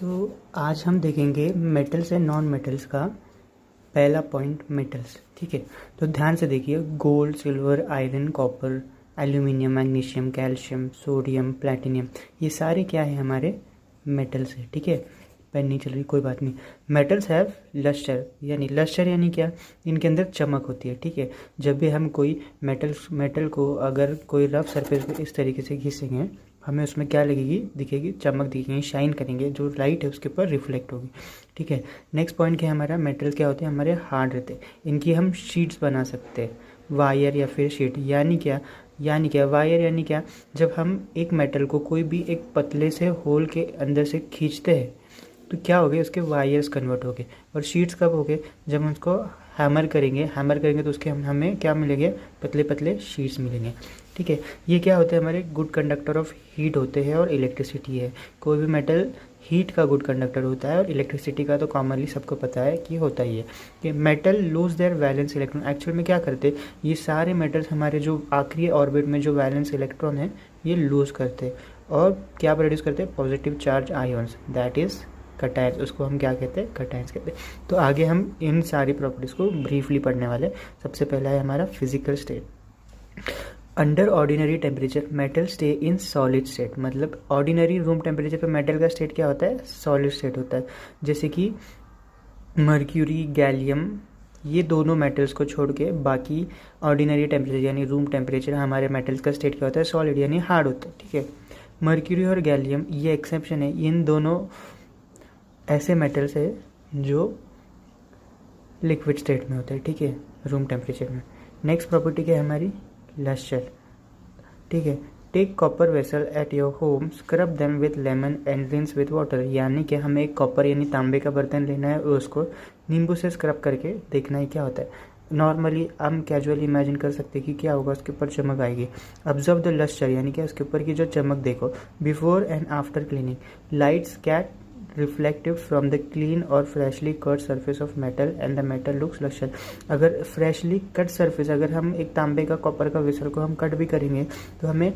तो आज हम देखेंगे मेटल्स एंड नॉन मेटल्स का पहला पॉइंट मेटल्स। ठीक है, तो ध्यान से देखिए। Gold, silver, iron, copper, aluminium, magnesium, calcium, sodium, platinum, ये सारे क्या है हमारे मेटल्स है। ठीक है, पेन नहीं चल रही, कोई बात नहीं। मेटल्स हैव लस्टर, यानी लस्टर यानी क्या, इनके अंदर चमक होती है। ठीक है, जब भी हम कोई मेटल को अगर कोई रफ सरफेस पे इस तरीके से घिसेंगे, हमें उसमें क्या लगेगी, दिखेगी, चमक दिखेगी, शाइन करेंगे, जो लाइट है उसके ऊपर रिफ्लेक्ट होगी। ठीक है, नेक्स्ट पॉइंट क्या है हमारा, मेटल क्या होते हैं हमारे, हार्ड रहते हैं। इनकी हम शीट्स बना सकते हैं, वायर या फिर शीट। यानी क्या वायर यानी क्या, जब हम एक मेटल को कोई भी एक पतले से होल के अंदर से खींचते हैं तो क्या हो गए, उसके वायर्स कन्वर्ट हो गए। और शीट्स कब हो गए, जब हम उसको हैमर करेंगे तो उसके हमें क्या मिलेंगे, पतले पतले शीट्स मिलेंगे। ठीक है, ये क्या होते हैं हमारे, गुड कंडक्टर ऑफ हीट होते हैं और इलेक्ट्रिसिटी है। कोई भी मेटल हीट का गुड कंडक्टर होता है और इलेक्ट्रिसिटी का तो कॉमनली सबको पता है कि होता ही है। कि metal lose their valence electron, actual में क्या करते, ये सारे मेटल्स हमारे जो आखिरी ऑर्बिट में जो वैलेंस इलेक्ट्रॉन है ये लूज करते और क्या प्रोड्यूस करते हैं, positive charge ions, that is cations. उसको हम क्या कहते हैं, कटायंस कहते हैं। तो आगे हम इन सारी प्रॉपर्टीज़ को ब्रीफली पढ़ने वाले। सबसे पहला है हमारा physical state. Under ordinary temperature metal stay in solid state, मतलब ऑर्डिनरी रूम टेम्परेचर पे मेटल का स्टेट क्या होता है, सॉलिड स्टेट होता है। जैसे कि मर्क्यूरी, गैलियम, ये दोनों मेटल्स को छोड़ के बाकी ऑर्डिनरी टेम्परेचर यानी रूम टेम्परेचर हमारे मेटल्स का स्टेट क्या होता है, सॉलिड यानी हार्ड होता है। ठीक है, मर्क्यूरी और गैलियम ये एक्सेप्शन है, इन दोनों ऐसे मेटल्स है जो लिक्विड स्टेट में होते हैं। ठीक है, रूम टेम्परेचर में। नेक्स्ट प्रॉपर्टी क्या है हमारी, लस्टर। ठीक है, take copper vessel at your home, scrub them with lemon and rinse with water. यानी कि हमें एक कॉपर यानी तांबे का बर्तन लेना है और उसको नींबू से स्क्रब करके देखना है क्या होता है। नॉर्मली हम कैजुअली इमेजिन कर सकते हैं कि क्या होगा, उसके ऊपर चमक आएगी। ऑब्जर्व द लस्टर, यानी कि उसके ऊपर की जो चमक देखो। Before and after cleaning, lights कैट reflective from the clean or freshly cut surface of metal and the metal looks luster। अगर freshly cut surface, अगर हम एक तांबे का कॉपर का वेसल को हम कट भी करेंगे तो हमें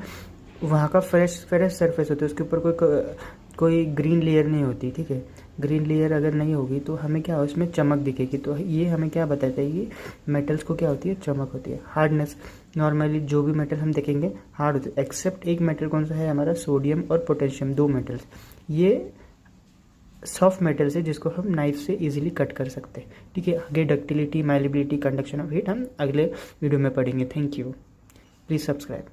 वहाँ का फ्रेश सरफेस होता है, उसके ऊपर कोई ग्रीन लेयर नहीं होती। ठीक है, ग्रीन लेयर अगर नहीं होगी तो हमें क्या हो, इसमें चमक दिखेगी। तो ये हमें क्या बताता है कि मेटल्स को क्या होती है, चमक होती है। हार्डनेस, नॉर्मली जो भी मेटल हम देखेंगे हार्ड होते हैं, एक्सेप्ट एक मेटल कौन सा है हमारा, सोडियम और पोटेशियम, दो मेटल्स ये सॉफ्ट मेटल से जिसको हम नाइफ से इजीली कट कर सकते हैं। ठीक है, आगे डक्टिलिटी, माइलेबिलिटी, कंडक्शन ऑफ हीट हम अगले वीडियो में पढ़ेंगे। Thank you, please subscribe.